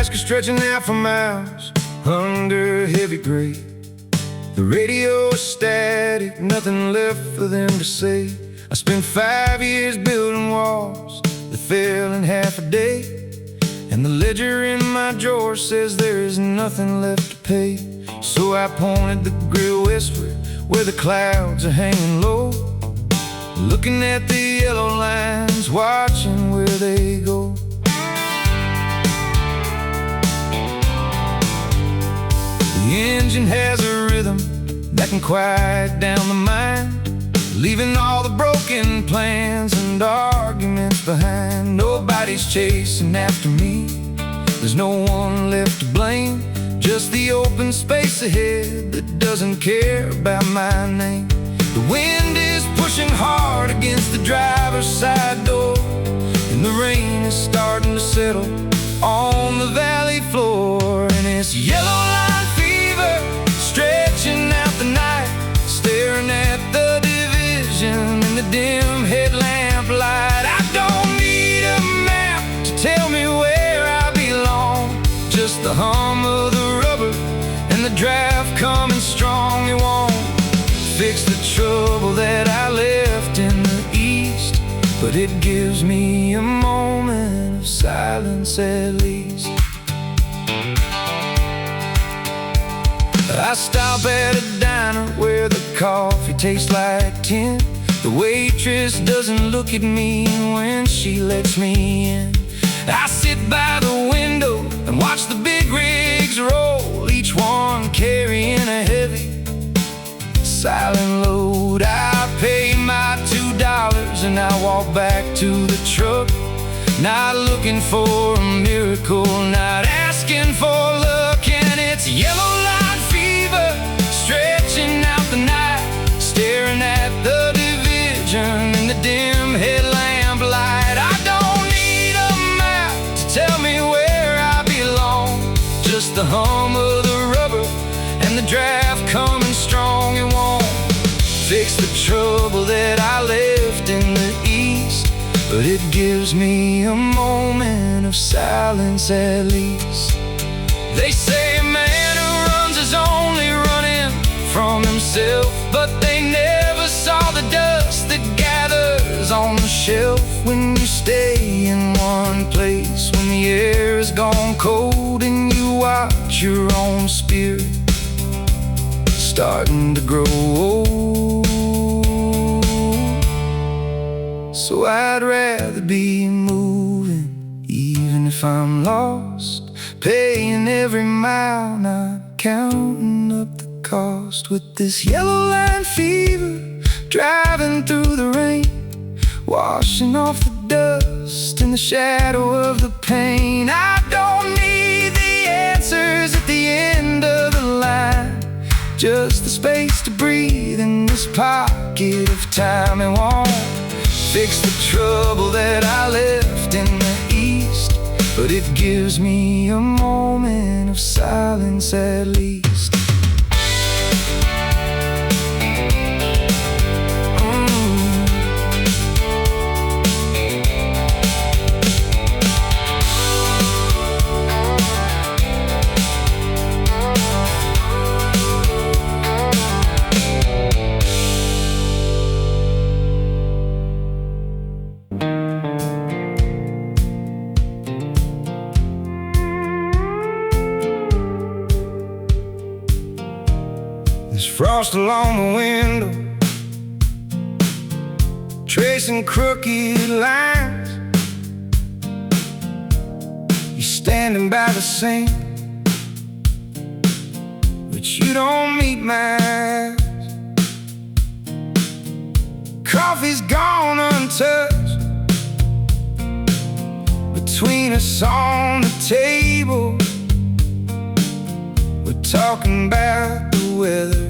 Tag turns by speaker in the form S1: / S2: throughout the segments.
S1: Nebraska stretching out for miles under heavy gray. The radio is static, nothing left for them to say. I spent 5 years building walls that fell in half a day, and the ledger in my drawer says there is nothing left to pay. So I pointed the grill westward where the clouds are hanging low, looking at the yellow lines, watching where they go. The engine has a rhythm that can quiet down the mind, leaving all the broken plans and arguments behind. Nobody's chasing after me, there's no one left to blame, just the open space ahead that doesn't care about my name. The wind is pushing hard against the driver's side door, and the rain is starting to settle on the valley floor. And it's yellow line fever, stretching out the night, staring at the division in the dim headlamp light. I don't need a map to tell me where I belong, just the hum of the rubber and the draft coming strong. It won't fix the trouble that I left in the east, but it gives me a moment of silence at least. I stop at a diner where the coffee tastes like tin. The waitress doesn't look at me when she lets me in. I sit by the window and watch the big rigs roll, each one carrying a heavy silent load. I pay my $2 and I walk back to the truck, not looking for a miracle, not asking for luck. And it's yellow line fever, stretching out the night, staring at the division in the dim headlamp light. I don't need a map to tell me where I belong, just the hum of the rubber and the draft coming strong. It won't fix the trouble that I left in the east, but it gives me a moment of silence at least. They say a man who runs is only running from himself, but they never saw the dust that gathers on the shelf when you stay in one place, when the air is gone cold and you watch your own spirit starting to grow old. So I'd rather be moving, even if I'm lost, paying every mile, not counting up the cost. With this yellow line fever, driving through the rain, washing off the dust in the shadow of the pain. I don't need the answers at the end of the line, just the space to breathe in this pocket of time. It won't fix the trouble that I left in the east, but it gives me a moment of silence at least. There's frost along the window, tracing crooked lines. You're standing by the sink, but you don't meet my eyes. Coffee's gone untouched between us on the table. We're talking about the weather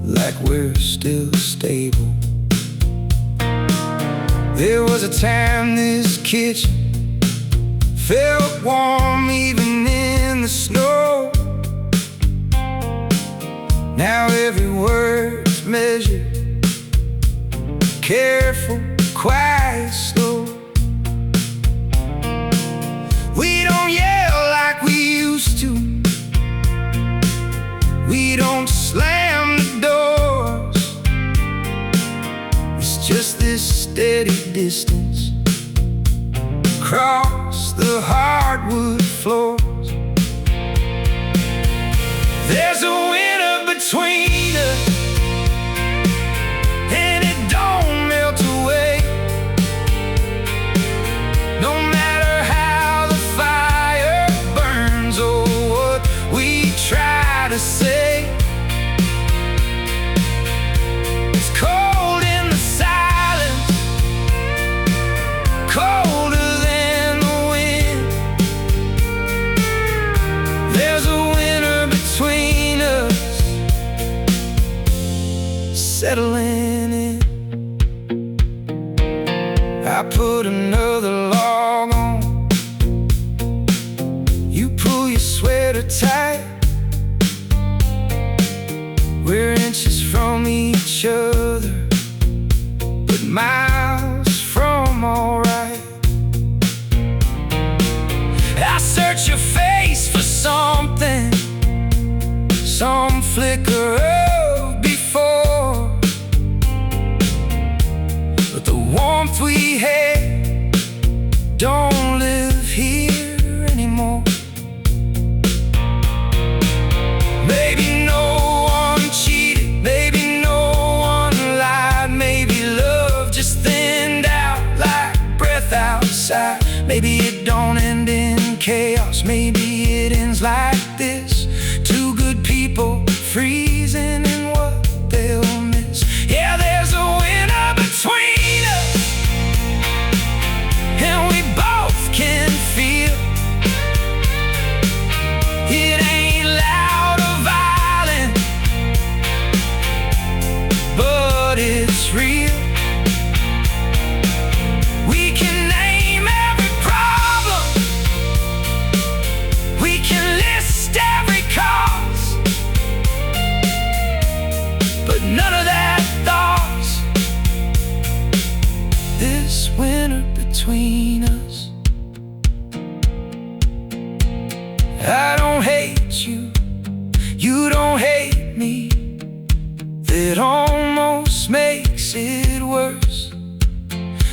S1: like we're still stable. There was a time this kitchen felt warm even in the snow. Now every word's measured, careful, quiet, slow. just this steady distance across the hardwood floors. There's a winter between us, and it don't melt away. No matter how the fire burns or what we try to say, it's cold in the silence, colder than the wind. There's a winter between us, settling in. I put another log on, you pull your sweater tight. We're inches from each other, but miles from alright. I search your face for something, some flicker of before, but the warmth we had don't live here anymore. Maybe no one cheated, maybe no one lied, maybe love just thinned out like breath outside. Maybe it don't end in chaos, maybe it ends like this. Two good people freezing in what they'll miss. Yeah, there's a winter between us, and we both can feel it ain't loud or violent, but it's real. We can name every problem, we can list every cause, but none of that thoughts. This winter between us, I don't hate you, you don't hate me. That almost makes it worse,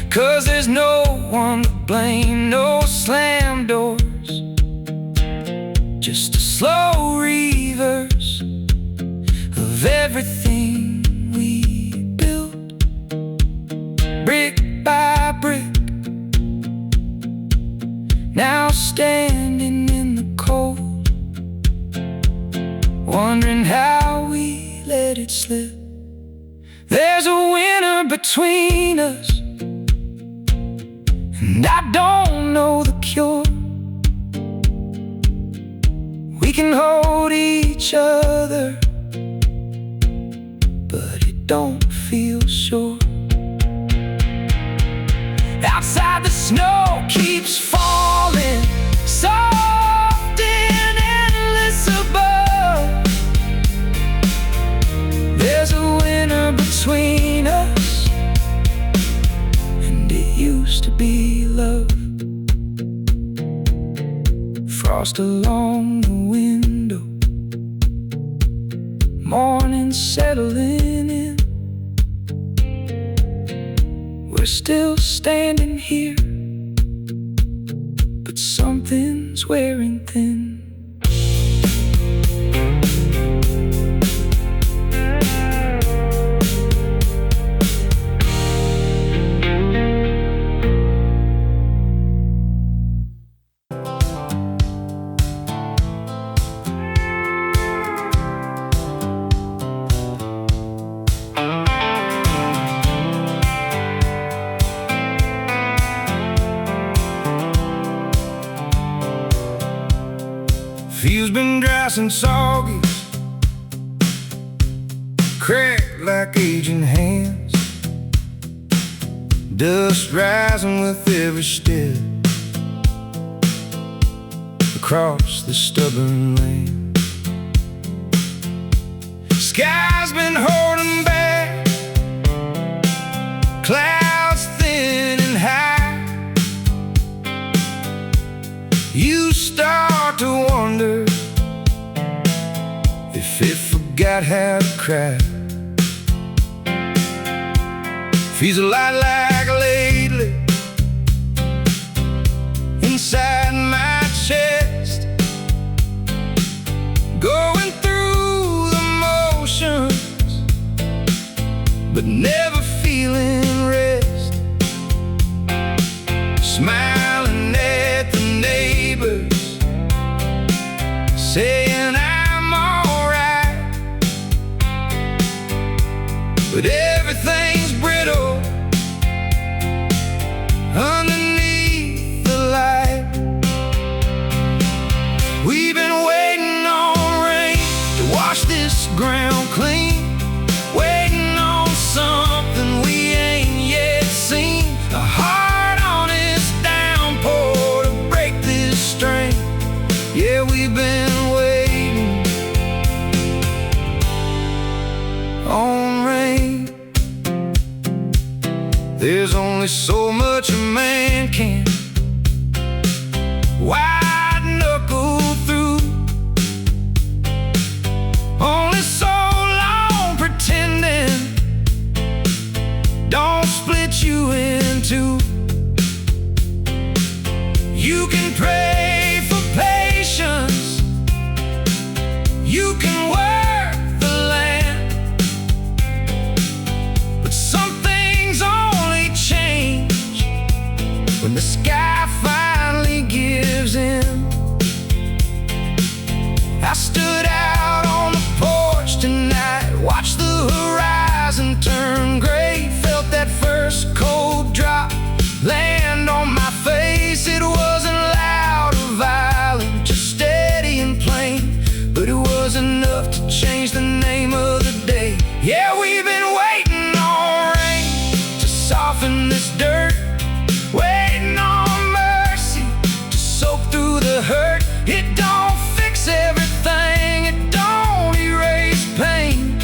S1: 'cause there's no one to blame, no slam doors, just a slow reverse of everything we built, brick by brick. Now standing in the cold, wondering how we let it slip. There's a winter between us, and I don't know the cure. We can hold each other, but it don't feel sure. Outside the snow keeps falling, soft and endless above. There's a winter between us, and it used to be love. Frost along the window, morning settling in. We're still standing here, but something's wearing thin. Field's been dry since August, cracked like aging hands, dust rising with every step across the stubborn land. Sky's been holding back, clouds thin and high. You start to wonder if it forgot how to cry. feels a lot like lately inside my chest, going through the motions but never feeling rest, smiling at the neighbors saying I'm alright, but everything's brittle underneath the light. We've been waiting on rain to wash this ground clean, waiting on something we ain't yet seen, a hard honest downpour to break this strain. Yeah, we've been waiting on rain. There's only so much a man can white knuckle through, only so long pretending don't split you in two. You can pray for patience, you can work the land, but some things only change when the sky finally gives in. I stood out on the porch tonight, watched the horizon turn gray, felt that first cold drop land on my face. It wasn't loud or violent, just steady and plain, but it was enough to change the name of the day. Yeah, we've been waiting on rain to soften this dirt, waiting on mercy to soak through the hurt. It don't fix everything, it don't erase pain,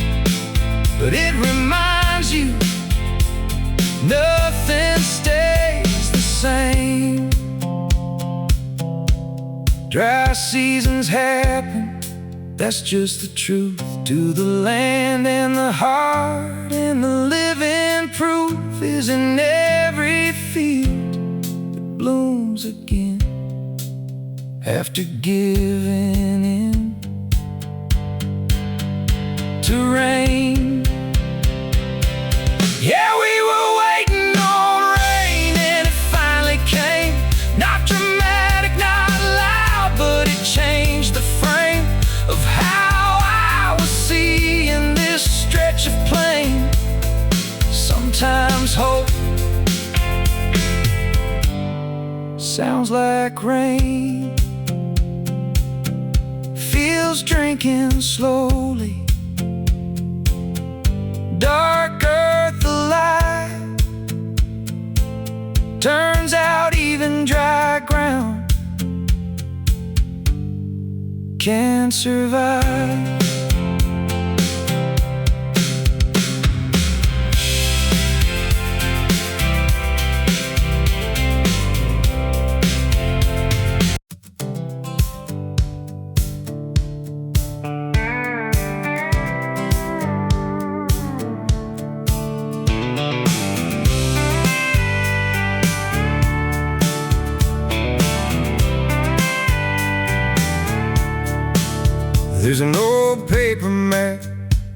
S1: but it reminds you nothing stays the same. Dry seasons happen, that's just the truth. To the land and the heart, and the living proof is in every field that blooms again after giving in to rain. Yeah, we were waiting on rain and it finally came. Not dramatic, not loud, but it changed the frame of how I was seeing this stretch of plain. Sometimes hope sounds like rain, feels drinking slowly. Dark earth alive, turns out even dry ground can survive. There's an old paper map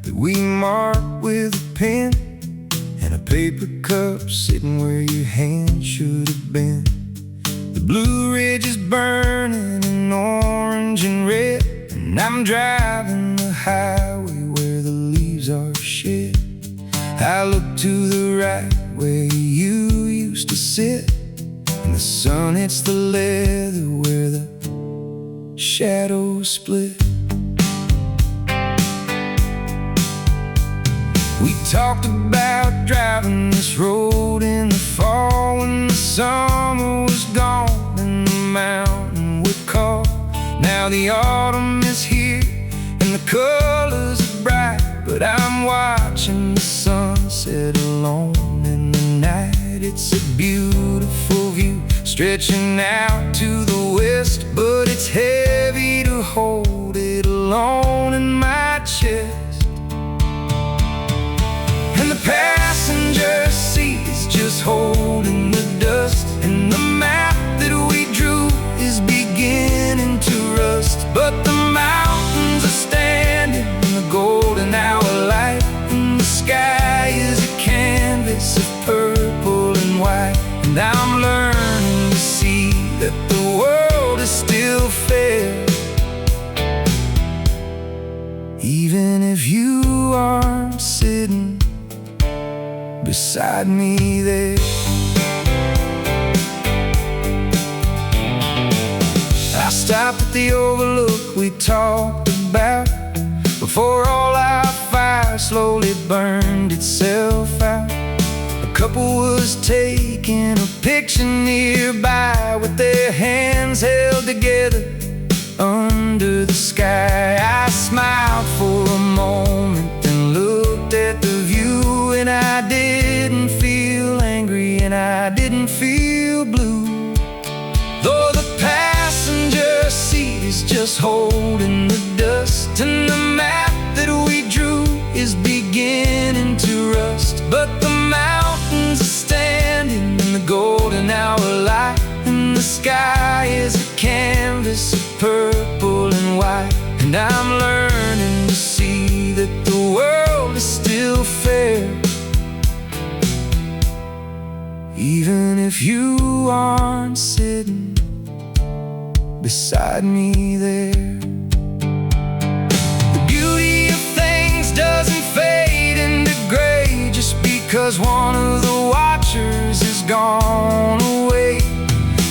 S1: that we mark with a pen, and a paper cup sitting where your hand should have been. The Blue Ridge is burning in orange and red, and I'm driving the highway where the leaves are shed. I look to the right where you used to sit, and the sun hits the leather where the shadows split. We talked about driving this road in the fall when the summer was gone and the mountain would call. Now the autumn is here and the colors are bright, but I'm watching the sunset alone in the night. It's a beautiful view stretching out to the west, but it's heavy to hold it alone in my chest. And the passenger seat just holding the dust, and the map that we drew is beginning to rust. But the mountains are standing in the golden hour light, and the sky is a canvas of purple and white. And I'm learning to see that the world is still fair, even if you aren't sitting beside me there. I stopped at the overlook we talked about before all our fire slowly burned itself out. A couple was taking a picture nearby with their hands held together under the sky. I smiled for a moment and looked at the view, and I didn't feel angry and I didn't feel blue. Though the passenger seat is just holding the dust, and the map that we drew is beginning to rust. But the mountains are standing in the golden hour light, and the sky is a canvas of purple and white. And I'm learning to see that the world is still fair, even if you aren't sitting beside me there. The beauty of things doesn't fade into gray just because one of the watchers is gone away.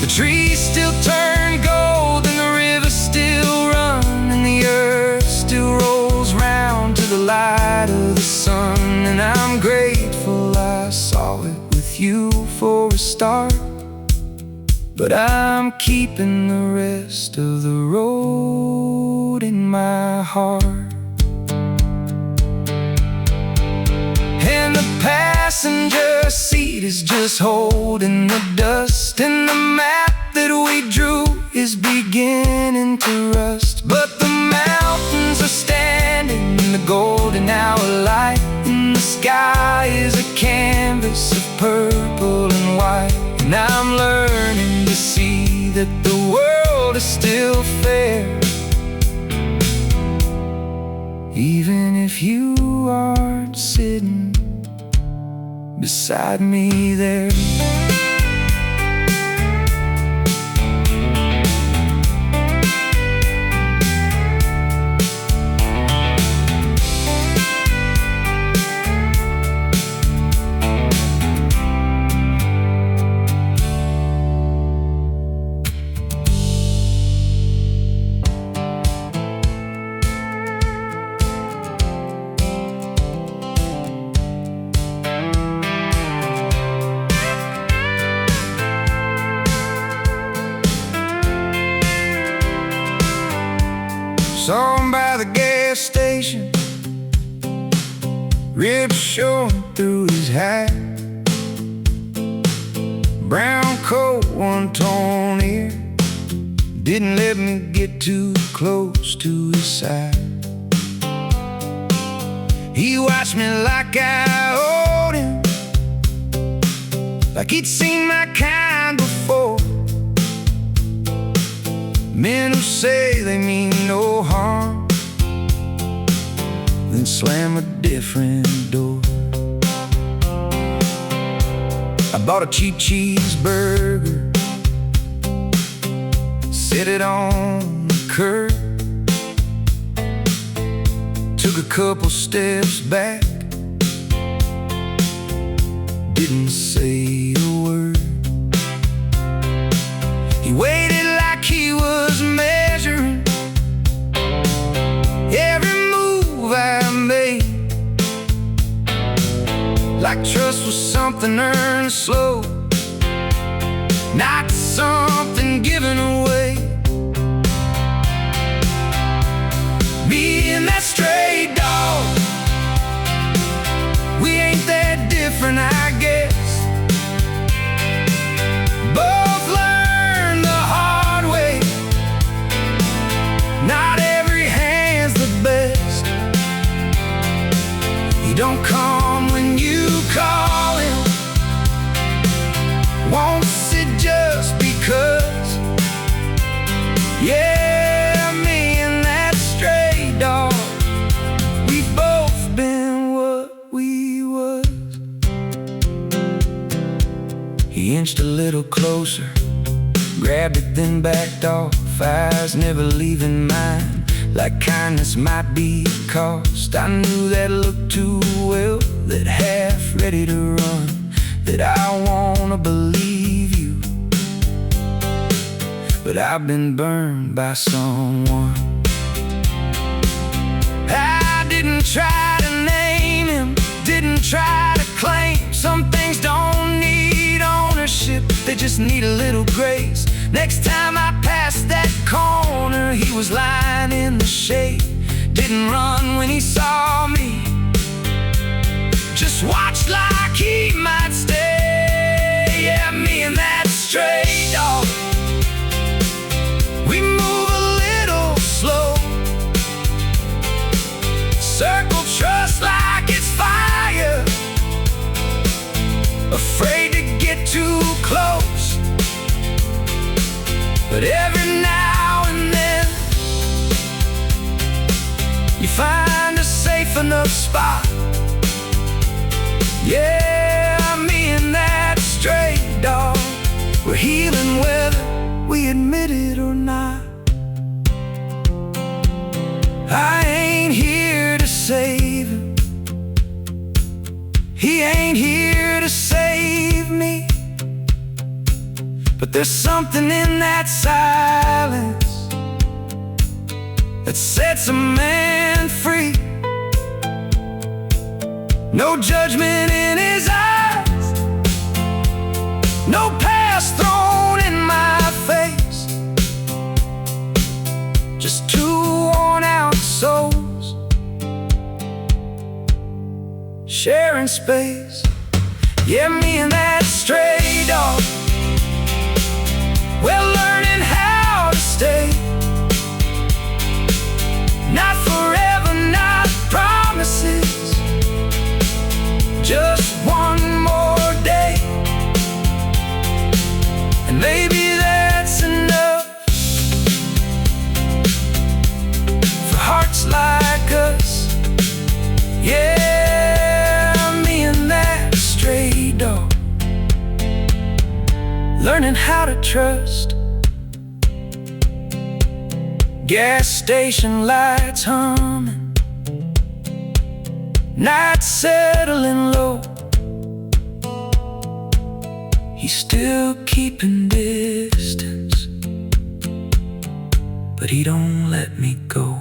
S1: The trees still turn gold and the rivers still run, and the earth still rolls round to the light of the sun. And I'm grateful I saw it with you for a start, but I'm keeping the rest of the road in my heart. And the passenger seat is just holding the dust, and the map that we drew is beginning to rust. But the mountains are standing in the golden hour light, and the sky is a canvas of purple and white. And I'm learning to see that the world is still fair, even if you aren't sitting beside me there. Saw him by the gas station, ribs showing through his hat, brown coat, one torn ear, didn't let me get too close to his side. He watched me like I owed him, like he'd seen my kind before. Men who say they mean no harm, then slam a different door. I bought a cheap cheeseburger, set it on the curb, took a couple steps back, didn't say a word. He waited like he was measuring every move I made, like trust was something earned slow, not something given away. Me and that stray dog, we ain't that different, I guess. Both learned the hard way, not every hand's the best. He don't come when you call him, won't sit just because. Yeah, me and that stray dog, we've both been what we was. He inched a little closer, grabbed it then backed off, eyes never leaving mine, like kindness might be a cost. I knew that look too well, that half ready to run, that I wanna believe you. But I've been burned by someone. I didn't try to name him, didn't try to claim. Some things don't need ownership, they just need a little grace. Next time I passed that corner, he was lying in the shade. Didn't run when he saw me, just watched like he might stay. Yeah, me and that stray dog, we move a little slow, circle trust like it's fire, afraid to get too close. But every now and then you find a safe enough spot. Yeah, me and that stray dog, we're healing whether we admit it or not. I ain't here to save him, he ain't here to save me. But there's something in that silence that sets a man free. No judgment in his eyes, no past thrown in my face, just two worn out souls sharing space. Yeah, me and that stray dog, we're learning how to stay. Not forever, not promises, just one more day. And maybe that's enough for hearts like us. Yeah, me and that stray dog, learning how to trust. Gas station lights humming, night settling low. He's still keeping distance, but he don't let me go.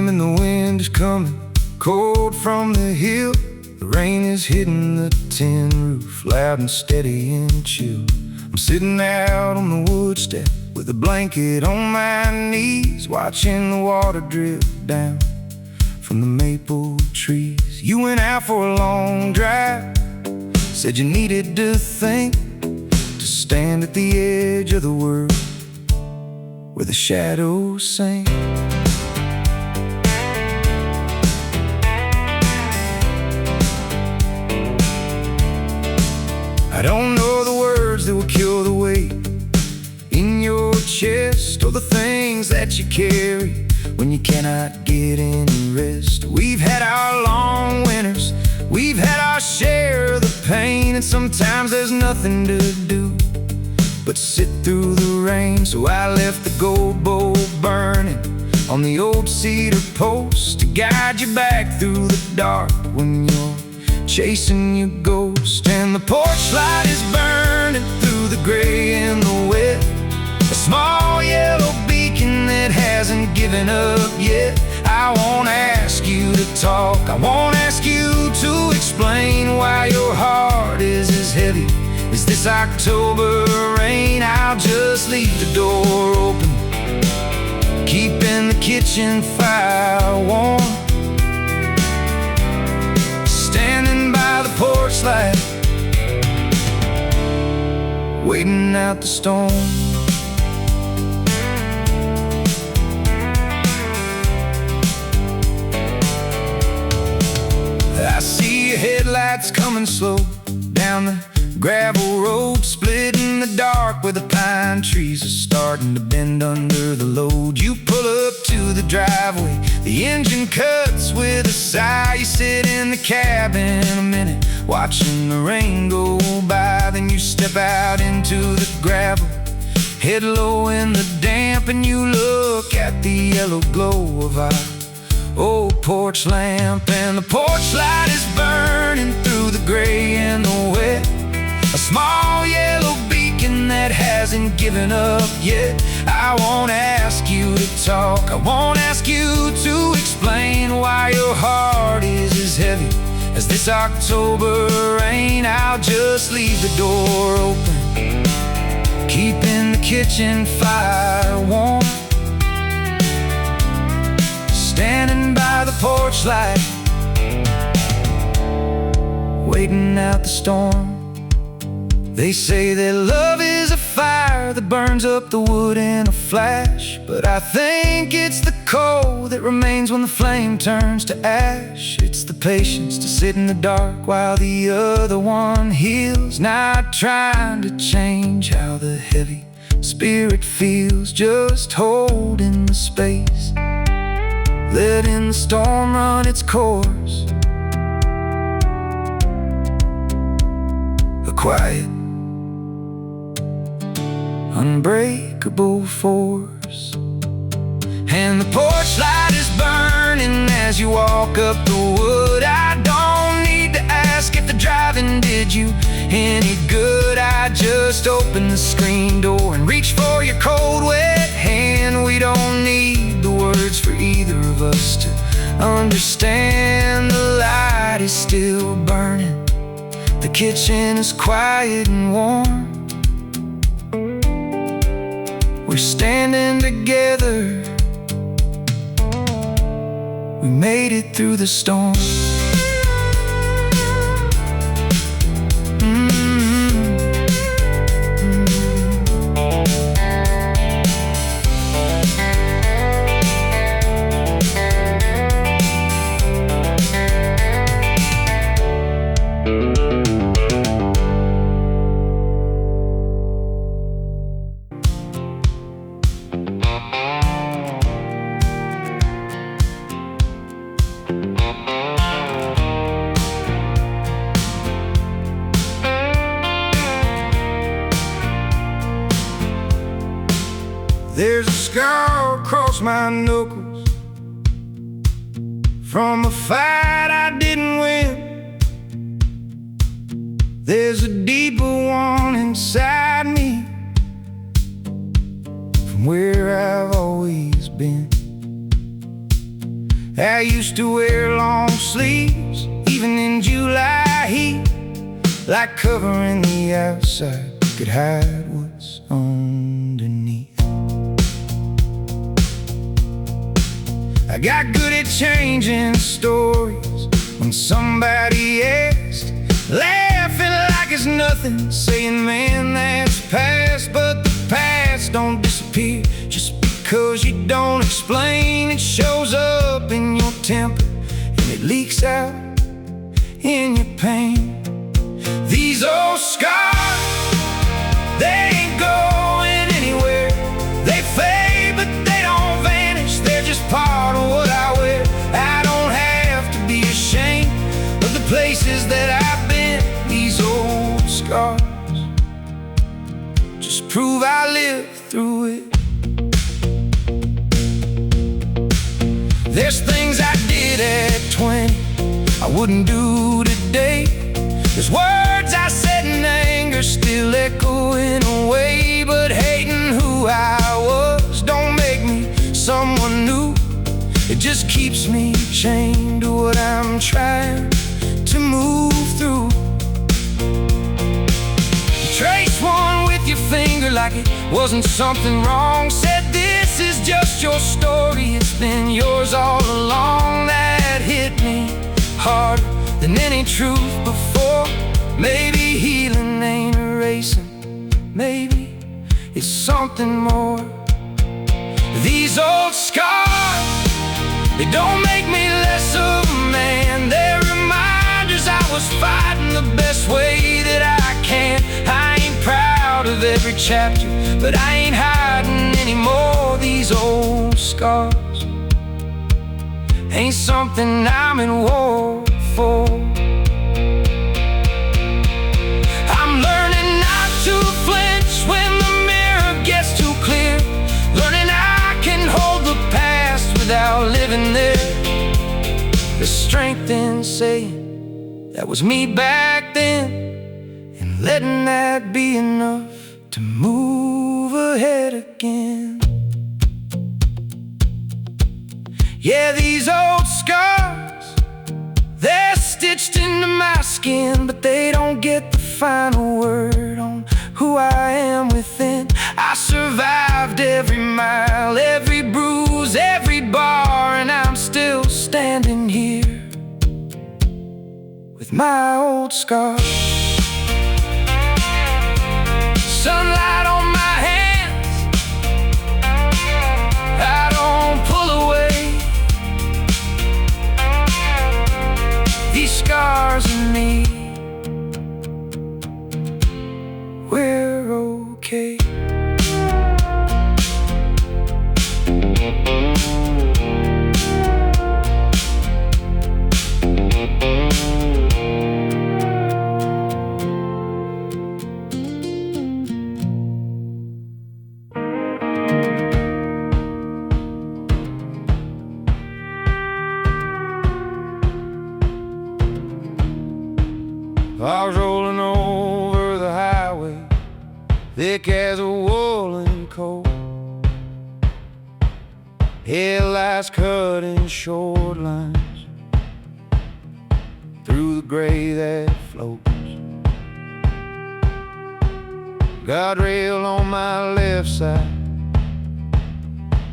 S1: And the wind is coming, cold from the hill. The rain is hitting the tin roof, loud and steady and chill. I'm sitting out on the wood step with a blanket on my knees, watching the water drip down from the maple trees. You went out for a long drive, said you needed to think, to stand at the edge of the world where the shadows sing. I don't know the words that will kill the weight in your chest, or the things that you carry when you cannot get any rest. We've had our long winters, we've had our share of the pain, and sometimes there's nothing to do but sit through the rain. So I left the gold bowl burning on the old cedar post to guide you back through the dark when you're chasing your ghost. And the porch light is burning through the gray and the wet, a small yellow beacon that hasn't given up yet. I won't ask you to talk, I won't ask you to explain why you're this October rain, I'll just leave the door open, keeping the kitchen fire warm. Standing by the porch light, waiting out the storm. I see your headlights coming slow down the gravel road, splitting the dark where the pine trees are starting to bend under the load. You pull up to the driveway, the engine cuts with a sigh. You sit in the cabin a minute, watching the rain go by. Then you step out into the gravel, head low in the damp, and you look at the yellow glow of our old porch lamp. And the porch light is burning through the gray and the wet, a small yellow beacon that hasn't given up yet. I won't ask you to talk, I won't ask you to explain why your heart is as heavy as this October rain. I'll just leave the door open, keeping the kitchen fire warm. Standing by the porch light, waiting out the storm. They say that love is a fire that burns up the wood in a flash, but I think it's the coal that remains when the flame turns to ash. It's the patience to sit in the dark while the other one heals, not trying to change how the heavy spirit feels, just holding the space, letting the storm run its course. A quiet, unbreakable force. And the porch light is burning as you walk up the wood. I don't need to ask if the driving did you any good. I just open the screen door and reach for your cold, wet hand. We don't need the words for either of us to understand. The light is still burning, the kitchen is quiet and warm. We're standing together, we made it through the storm. There's a scar across my knuckles from a fight I didn't win. There's a deeper one inside me from where I've always been. I used to wear long sleeves even in July heat, like covering the outside could hide what's underneath. I got good at changing stories when somebody asked, laughing like it's nothing, saying, man, that's past. But the past don't disappear just because you don't explain. It shows up in your temper and it leaks out in your pain. These old scars, they ain't going anywhere. They fade but they don't vanish, they're just part of what I wear. I don't have to be ashamed of the places that I've been. These old scars just prove I lived through it. There's things I did at 20 I wouldn't do today. There's words I said in anger still echoing away. But hating who I was don't make me someone new. It just keeps me chained to what I'm trying to move through. like it wasn't something wrong. Said this is just your story, it's been yours all along. That hit me harder than any truth before. Maybe healing ain't erasing, maybe it's something more. These old scars, they don't make me less of a man. They're reminders I was fighting the best way that I can. I ain't proud of every chapter, but I ain't hiding anymore. These old scars ain't something I'm in war for. I'm learning not to flinch when the mirror gets too clear. Learning I can hold the past without living there. There's strength in saying that was me back then, and letting that be enough to move ahead again. Yeah, these old scars, they're stitched into my skin, but they don't get the final word on who I am within. I survived every mile, every bruise, every bar, and I'm still standing here with my old scars. Sunlight on my hands, I don't pull away. These scars in me, we're okay. I was rolling over the highway, thick as a woolen coat. Headlights cutting short lines through the gray that floats. Guardrail on my left side,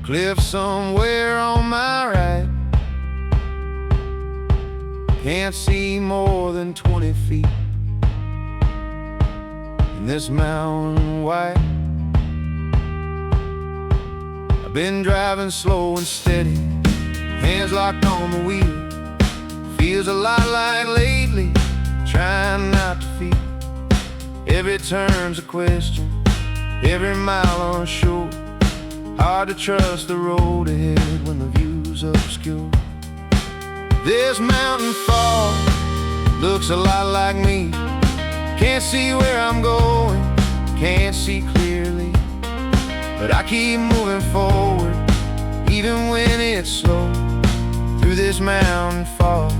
S1: cliff somewhere on my right. Can't see more than 20 feet in this mountain white. I've been driving slow and steady, hands locked on the wheel. Feels a lot like lately, trying not to feel. Every turn's a question, every mile unsure. Hard to trust the road ahead when the view's obscure. This mountain fall looks a lot like me. Can't see where I'm going, can't see clearly, but I keep moving forward, even when it's slow, through this mountain fall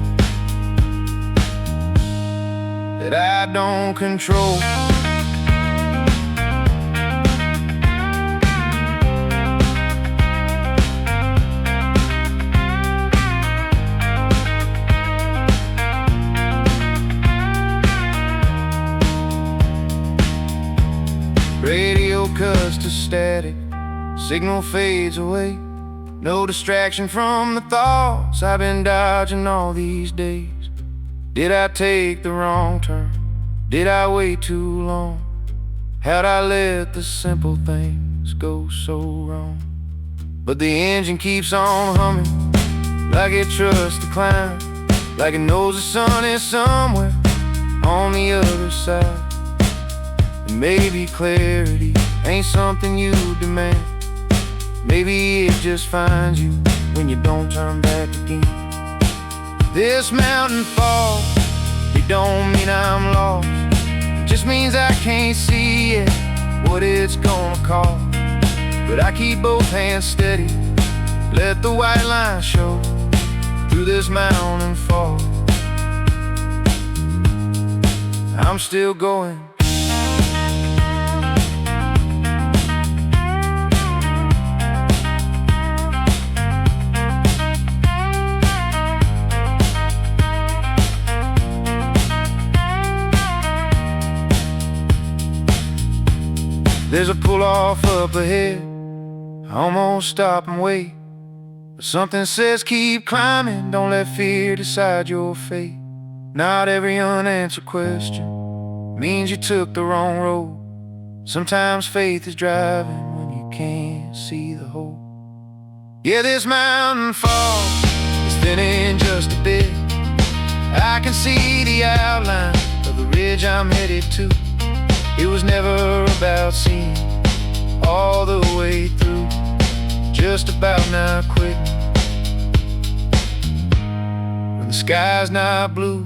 S1: that I don't control. Radio cuts to static, signal fades away. No distraction from the thoughts I've been dodging all these days. Did I take the wrong turn? Did I wait too long? How'd I let the simple things go so wrong? But the engine keeps on humming, like it trusts to climb, like it knows the sun is somewhere on the other side. And maybe clarity ain't something you demand. Maybe it just finds you when you don't turn back again. This mountain fall, it don't mean I'm lost. It just means I can't see yet what it's gonna cost. But I keep both hands steady, let the white line show through this mountain fall. I'm still going. There's a pull-off up ahead. I almost stop and wait, but something says keep climbing. Don't let fear decide your fate. Not every unanswered question means you took the wrong road. Sometimes faith is driving when you can't see the hope. Yeah, this mountain fog is thinning just a bit. I can see the outline of the ridge I'm headed to. It was never about seeing all the way through, just about not quitting when the sky's not blue.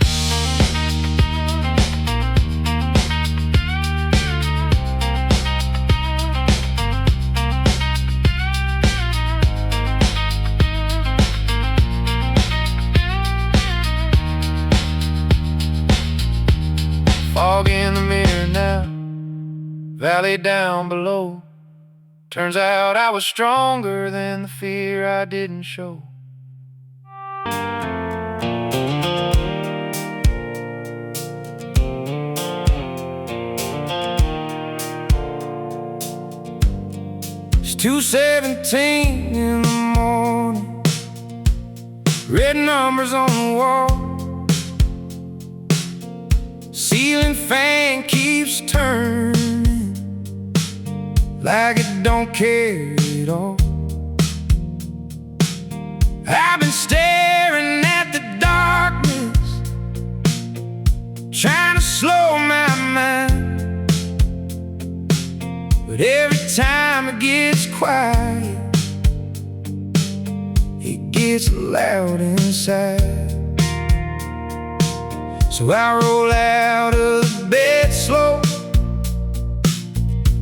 S1: Fog in the mirror now, valley down below. Turns out I was stronger than the fear I didn't show. It's 2:17 in the morning, red numbers on the wall. Ceiling fan keeps turning like it don't care at all. I've been staring at the darkness, trying to slow my mind, but every time it gets quiet, it gets loud inside. So I roll out of the bed slow,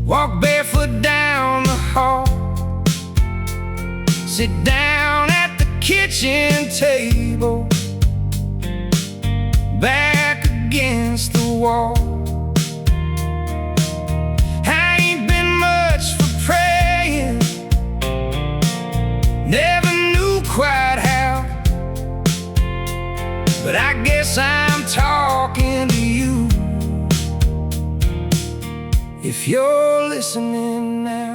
S1: walk barefoot down the hall, sit down at the kitchen table, back against the wall. I ain't been much for praying, never knew quite how, but I guess I'm talking to you if you're listening now.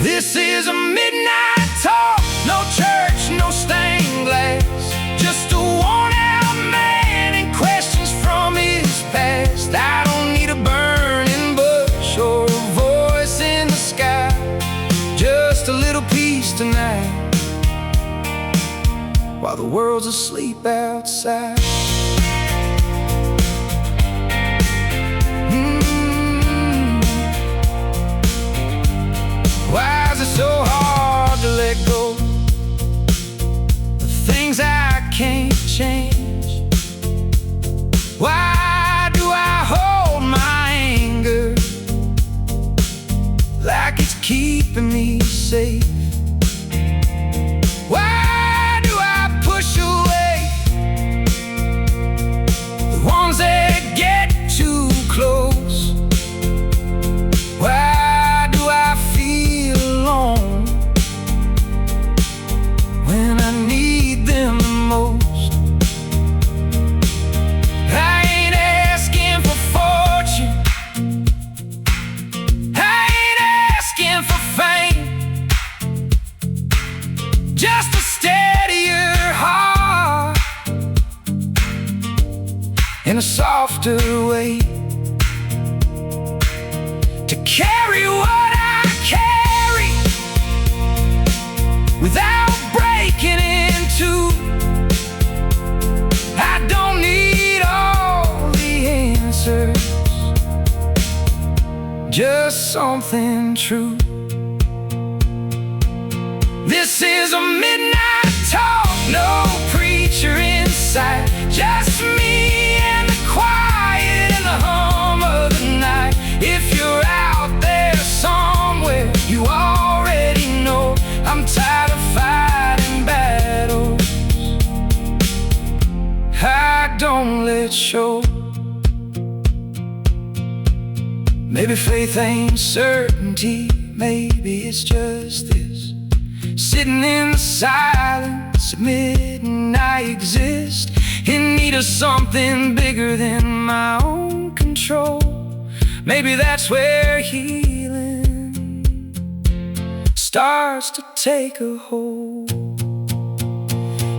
S1: This is a midnight talk, no church, no stained glass, just a worn-out man and questions from his past. I don't need a burning bush or a voice in the sky, just a little peace tonight while the world's asleep outside. Why is it so hard to let go? The things I can't change. Why do I hold my anger like it's keeping me safe? Why do I push away the ones that get too close? Why do I feel alone when I need them the most? I ain't asking for fortune, I ain't asking for fame, just a steadier heart and a softer way to carry what I carry without breaking in two. I don't need all the answers, just something true. This is a midnight talk, no preacher in sight, just me and the quiet and the hum of the night. If you're out there somewhere, you already know I'm tired of fighting battles I don't let show. Maybe faith ain't certainty, maybe it's just this, sitting in the silence, admitting I exist in need of something bigger than my own control. Maybe that's where healing starts to take a hold.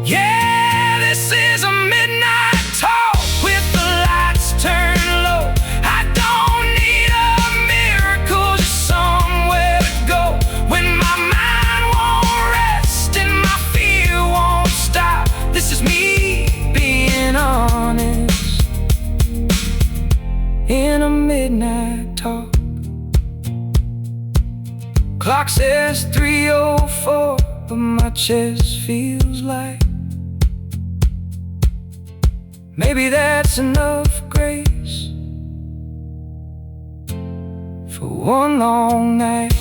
S1: Yeah, this is a midnight talk with the lights turned low. I don't need a miracle, just somewhere to go when my mind won't rest and my fear won't stop. This is me being honest in a midnight talk. Clock says 3:04, but my chest feels light. Maybe that's enough grace for one long night.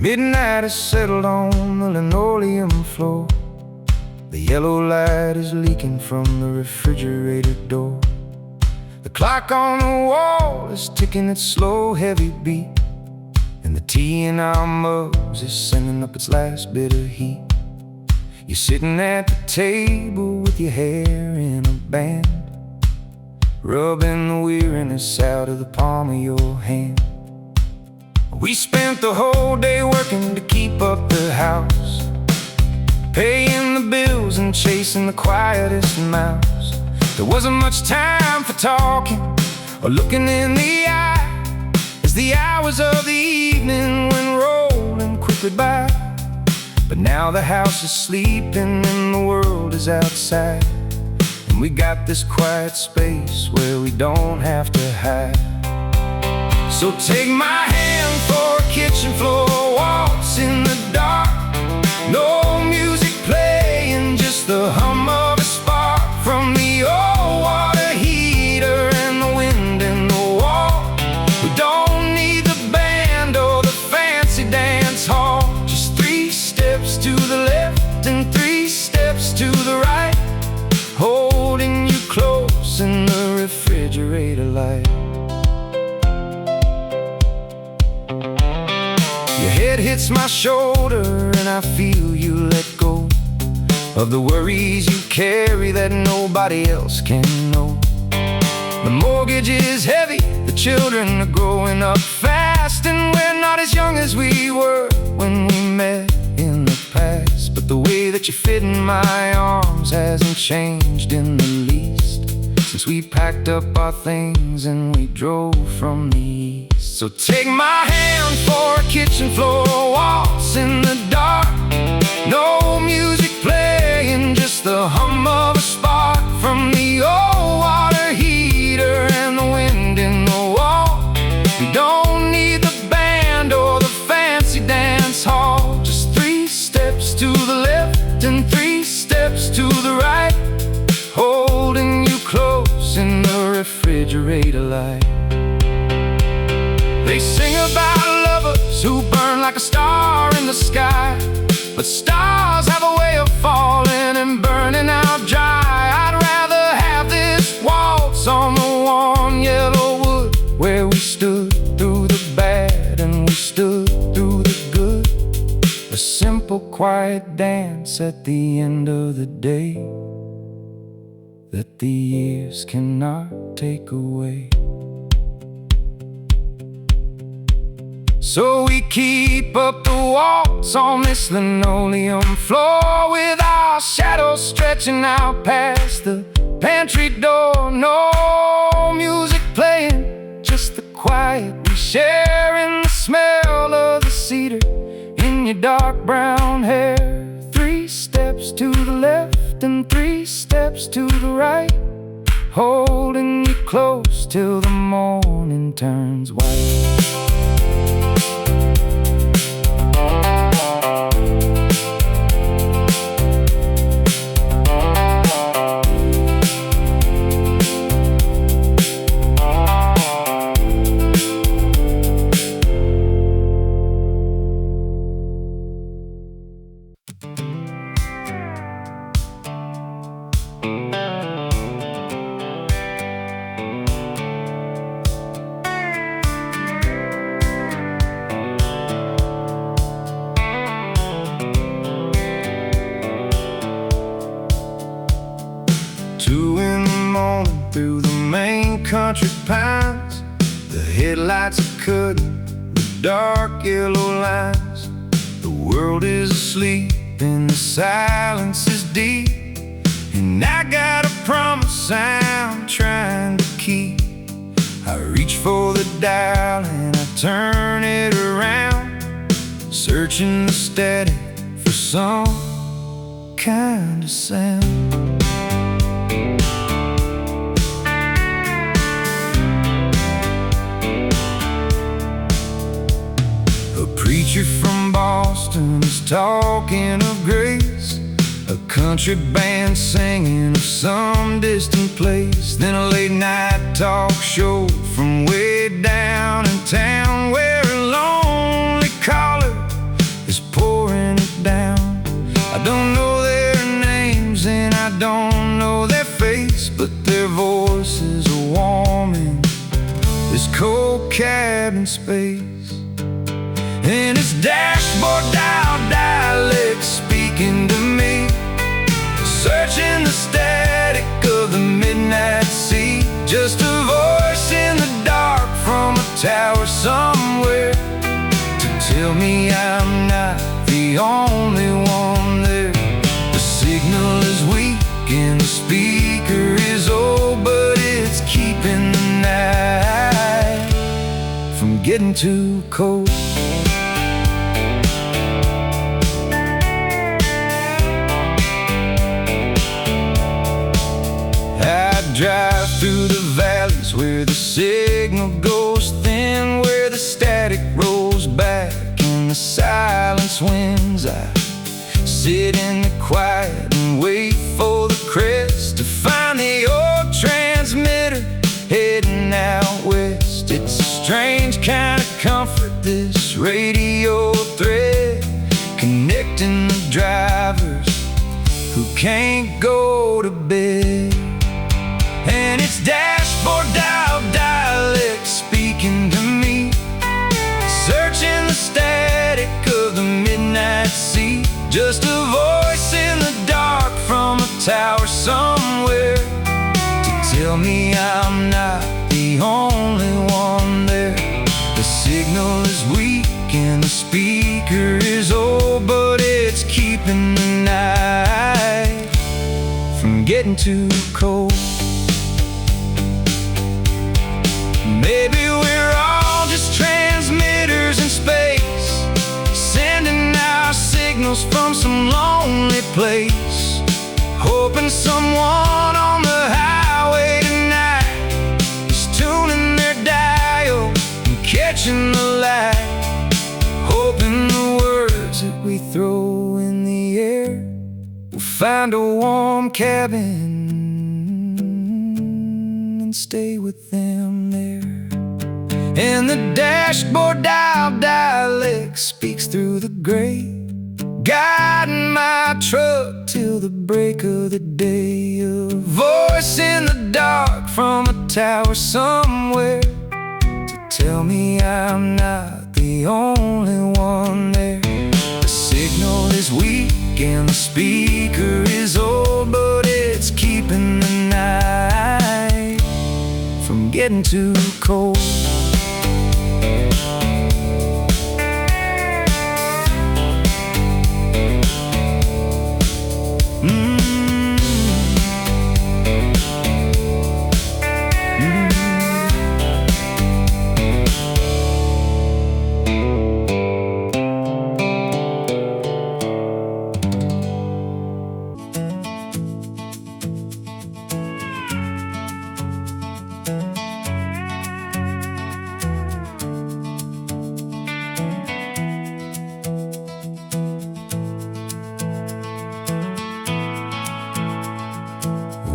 S1: Midnight has settled on the linoleum floor. The yellow light is leaking from the refrigerator door. The clock on the wall is ticking its slow, heavy beat, and the tea in our mugs is sending up its last bit of heat. You're sitting at the table with your hair in a band, rubbing the weariness out of the palm of your hand. We spent the whole day working to keep up the house, paying the bills and chasing the quietest mouse. There wasn't much time for talking or looking in the eye as the hours of the evening went rolling quickly by. But now the house is sleeping and the world is outside, and we got this quiet space where we don't have to hide. So take my hand for a kitchen floor waltz in the dark. No music playing, just the hum of a spark from the old water heater and the wind in the wall. We don't need the band or the fancy dance hall, just 3 steps to the left and 3 steps to the right, holding you close in the refrigerator light. Your head hits my shoulder and I feel you let go of the worries you carry that nobody else can know. The mortgage is heavy, the children are growing up fast, and we're not as young as we were when we met in the past. But the way that you fit in my arms hasn't changed in the least since we packed up our things and we drove from the east. So take my hand for a kitchen floor waltz in the dark. No music playing, just the hum of a spark from the old water heater and the wind in the wall. We don't need the band or the fancy dance hall, just 3 steps to the left and 3 steps to the right, holding you close in the refrigerator light. They sing about lovers who burn like a star in the sky, but stars have a way of falling and burning out dry. I'd rather have this waltz on the warm yellow wood, where we stood through the bad and we stood through the good. A simple quiet dance at the end of the day that the years cannot take away. So we keep up the waltz on this linoleum floor, with our shadows stretching out past the pantry door. No music playing, just the quiet we share, and the smell of the cedar in your dark brown hair. 3 steps to the left and 3 steps to the right, holding you close till the morning turns white. same country pines. The headlights are cutting the dark yellow lines. The world is asleep and the silence is deep, and I got a promise I'm trying to keep. I reach for the dial and I turn it around, searching the static for some kind of sound. A preacher from Boston is talking of grace, a country band singing of some distant place, then a late night talk show from way down in town where a lonely caller is pouring it down. I don't know their names and I don't know their face, but their voices are warm in this cold cabin space. And it's dashboard dial dialect speaking to me, searching the static of the midnight sea. Just a voice in the dark from a tower somewhere to tell me I'm not the only one there. The signal is weak and the speaker is old, but it's keeping the night from getting too cold. Drive through the valleys where the signal goes thin, where the static rolls back and the silence wins. I sit in the quiet and wait for the crest to find the old transmitter heading out west. It's a strange kind of comfort, this radio thread connecting the drivers who can't go to bed. And it's dashboard dial dialect speaking to me, searching the static of the midnight sea. Just a voice in the dark from a tower somewhere to tell me I'm not the only one there. The signal is weak and the speaker is old, but it's keeping the night from getting too cold. Maybe we're all just transmitters in space, sending our signals from some lonely place, hoping someone on the highway tonight is tuning their dial and catching the light, hoping the words that we throw in the air will find a warm cabin and stay with them there. And the dashboard dial dialect speaks through the gray, guiding my truck till the break of the day. A voice in the dark from a tower somewhere to tell me I'm not the only one there. The signal is weak and the speaker is old, but it's keeping the night from getting too cold.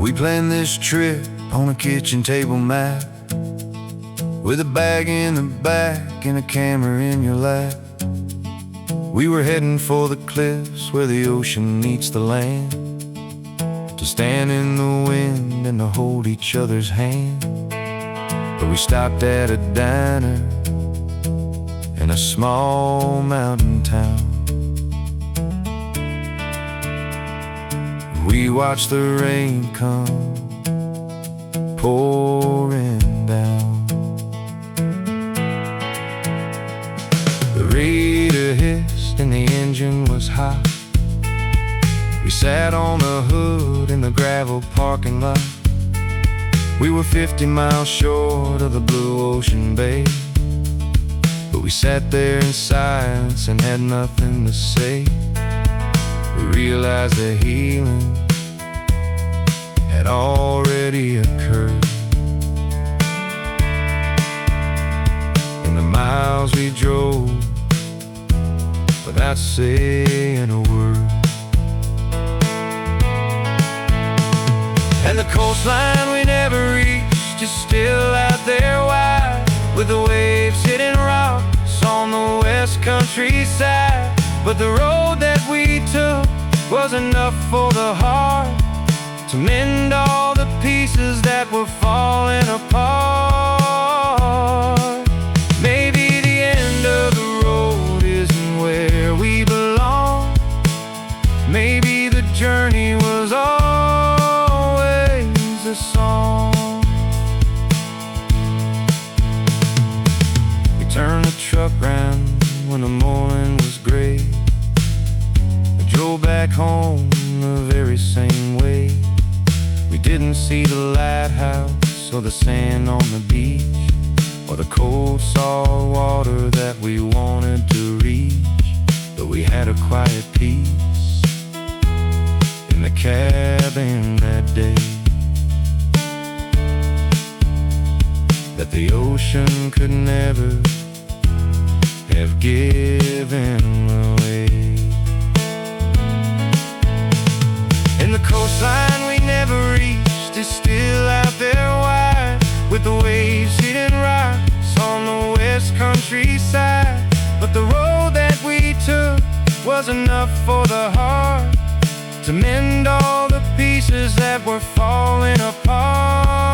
S1: We planned this trip on a kitchen table map, with a bag in the back and a camera in your lap. We were heading for the cliffs where the ocean meets the land, to stand in the wind and to hold each other's hand. But we stopped at a diner in a small mountain town. We watched the rain come pouring down. The radiator hissed and the engine was hot. We sat on the hood in the gravel parking lot. We were 50 miles short of the blue ocean bay, but we sat there in silence and had nothing to say. We realized the healing had already occurred. And the miles we drove without saying a word. And the coastline we never reached is still out there wide, with the waves hitting rocks on the west countryside. But the road that we took was enough for the heart to mend all the pieces that were falling apart. Maybe the end of the road isn't where we belong. Maybe the journey was always a song. We turned the truck round when the morning was gray. We drove back home the very same way. We didn't see the lighthouse or the sand on the beach, or the cold salt water that we wanted to reach. But we had a quiet peace in the cabin that day, that the ocean could never have given away. And the coastline we never reached is still out there wide, with the waves hitting rocks on the west countryside. But the road that we took was enough for the heart to mend all the pieces that were falling apart.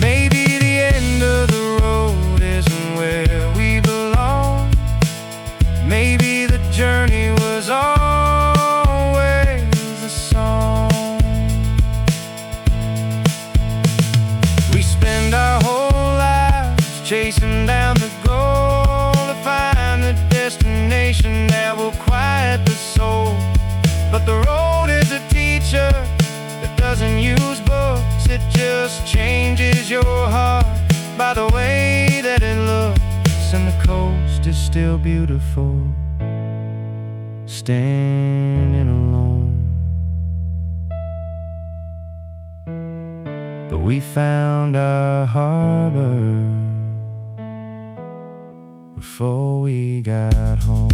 S1: Maybe the end of the road isn't where we belong. Maybe the journey was always a song. We spend our whole lives chasing down the goal to find the destination that will quiet the soul. But the road is a teacher that doesn't use books. It just changes your heart by the way that it looks. And the coast is still beautiful, standing alone. But we found our harbor before we got home.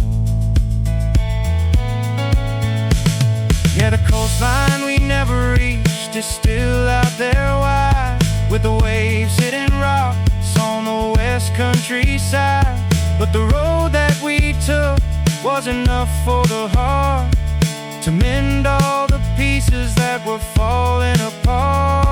S1: Yeah, the coastline we never reached is still out there wide, with the waves hitting rocks on the west countryside. But the road that we took was enough for the heart to mend all the pieces that were falling apart.